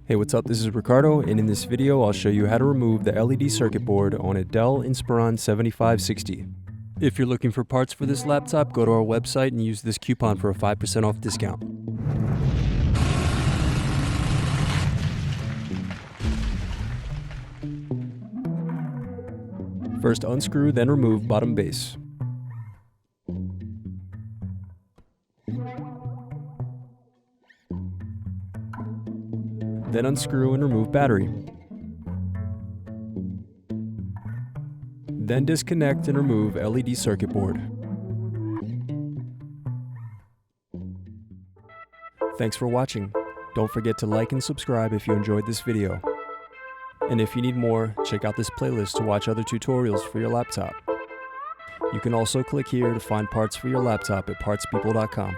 Hey, what's up? This is Ricardo, and in this video I'll show you how to remove the LED circuit board on a Dell Inspiron 7560. If you're looking for parts for this laptop, go to our website and use this coupon for a 5% off discount. First unscrew, then remove bottom base. Then unscrew and remove battery. Then disconnect and remove LED circuit board. Thanks for watching. Don't forget to like and subscribe if you enjoyed this video. And if you need more, check out this playlist to watch other tutorials for your laptop. You can also click here to find parts for your laptop at partspeople.com.